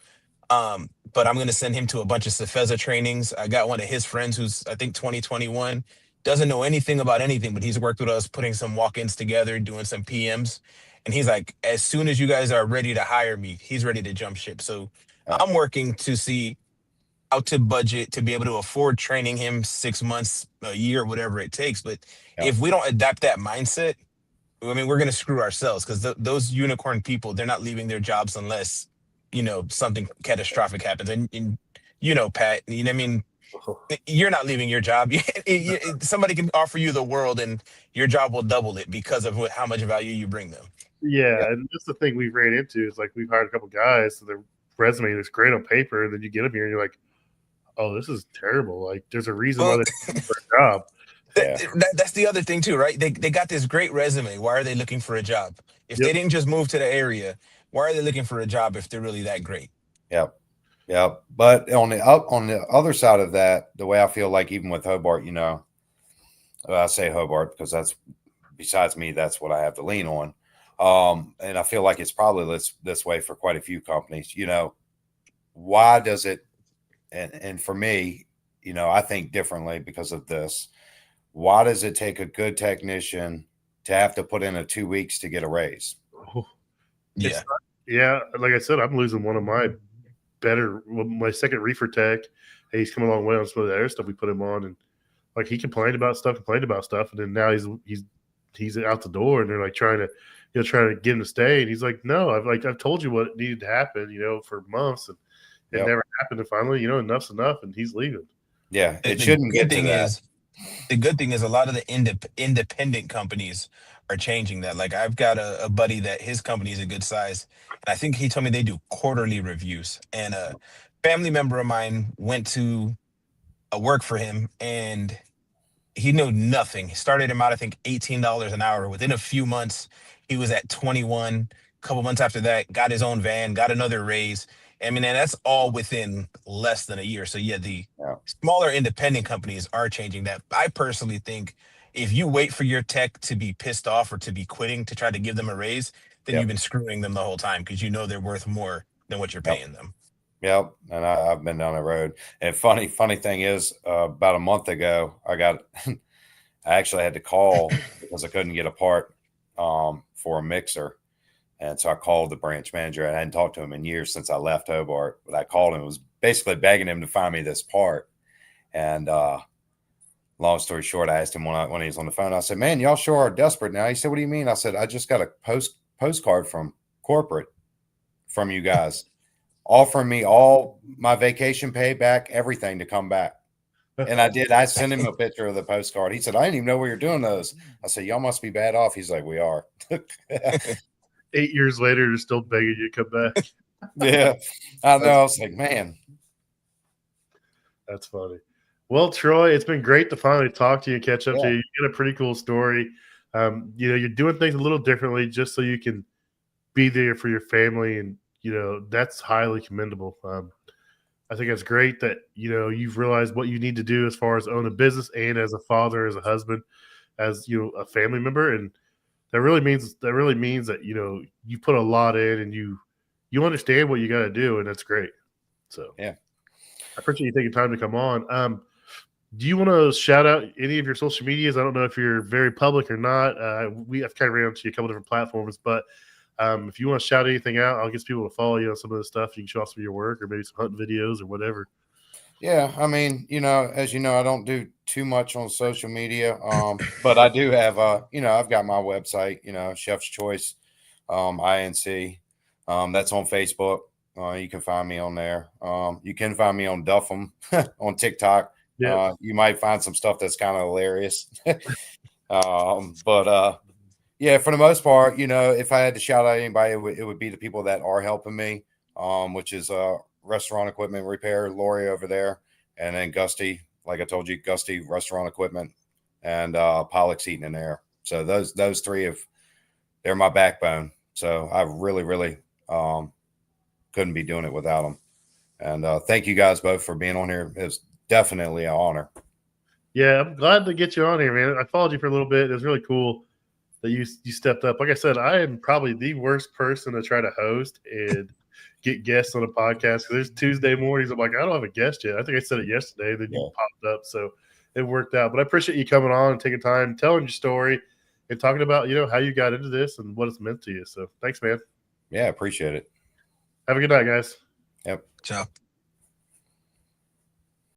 But I'm going to send him to a bunch of Cefeza trainings. I got one of his friends who's, I think, 2021, doesn't know anything about anything, but he's worked with us, putting some walk-ins together, doing some PMs. And he's like, as soon as you guys are ready to hire me, he's ready to jump ship. So I'm working to see how to budget to be able to afford training him 6 months, a year, whatever it takes. But if we don't adapt that mindset, I mean, we're going to screw ourselves, because those unicorn people, they're not leaving their jobs unless, something catastrophic happens. And Pat, I mean, you're not leaving your job. Somebody can offer you the world and your job will double it because of how much value you bring them. Yeah, and that's the thing we've ran into is like we've hired a couple guys, so they're resume looks great on paper, and then you get them here and you're like, oh, this is terrible. Like, there's a reason why they're looking for a job. That's the other thing too, right? They got this great resume. Why are they looking for a job? If they didn't just move to the area, why are they looking for a job if they're really that great? Yep. But on the other side of that, the way I feel like even with Hobart, I say Hobart because that's besides me, that's what I have to lean on. And I feel like it's probably this way for quite a few companies. Why does it? And for me, I think differently because of this. Why does it take a good technician to have to put in a 2 weeks to get a raise? Yeah. Yeah. Like I said, I'm losing one of my my second reefer tech. Hey, he's come a long way on some of the other stuff we put him on. And like, he complained about stuff. And then now he's out the door, and they're like trying to get him to stay. And he's like, no, I've told you what needed to happen, for months, and it never happened. And finally, enough's enough, and he's leaving. Yeah. It shouldn't get to that. The good thing is a lot of the independent companies are changing that. Like, I've got a buddy that his company is a good size. And I think he told me they do quarterly reviews. And a family member of mine went to work for him, and he knew nothing. He started him out, I think, $18 an hour. Within a few months, he was at 21. A couple months after that, got his own van, got another raise. I mean, and that's all within less than a year. So yeah, the smaller independent companies are changing that. I personally think if you wait for your tech to be pissed off or to be quitting to try to give them a raise, then you've been screwing them the whole time because they're worth more than what you're paying them. Yep. And I've been down the road. And funny thing is, about a month ago, I actually had to call because I couldn't get a part for a mixer. And so I called the branch manager. I hadn't talked to him in years since I left Hobart, but I called him. It was basically begging him to find me this part. And long story short, I asked him when he was on the phone, I said, man, y'all sure are desperate now. He said, what do you mean? I said, I just got a postcard from corporate from you guys offering me all my vacation pay back, everything to come back. And I did. I sent him a picture of the postcard. He said, I didn't even know we were doing those. I said, y'all must be bad off. He's like, we are. 8 years later, they're still begging you to come back. Yeah, I know. I was like, man. That's funny. Well, Troy, it's been great to finally talk to you and catch up to you. You got a pretty cool story. You're doing things a little differently just so you can be there for your family, and that's highly commendable. I think it's great that you've realized what you need to do as far as own a business and as a father, as a husband, as a family member, and that really means that you put a lot in, and you understand what you got to do, and that's great. So yeah, I appreciate you taking time to come on. Do you want to shout out any of your social medias? I don't know if you're very public or not. I've kind of ran into you a couple different platforms, but if you want to shout anything out, I'll get people to follow you on some of the stuff. You can show off some of your work or maybe some hunting videos or whatever. Yeah, I mean, as you know, I don't do too much on social media, but I do have, I've got my website, Chef's Choice, INC. That's on Facebook. You can find me on there. You can find me on Duff'em on TikTok. Yeah. You might find some stuff that's kind of hilarious. But yeah, for the most part, if I had to shout out anybody, it would be the people that are helping me, which is restaurant equipment repair, Lori over there, and then Gusty, like I told you, Gusty restaurant equipment, and Pollock's Heating and Air. So those three they're my backbone. So I really, really couldn't be doing it without them. And thank you guys both for being on here. It's definitely an honor. Yeah, I'm glad to get you on here, man. I followed you for a little bit. It was really cool that you stepped up. Like I said, I am probably the worst person to try to host and get guests on a podcast. There's Tuesday mornings. I'm like, I don't have a guest yet. I think I said it yesterday. Then you popped up, so it worked out. But I appreciate you coming on and taking time, telling your story, and talking about how you got into this and what it's meant to you. So thanks, man. Yeah, appreciate it. Have a good night, guys. Yep. Ciao.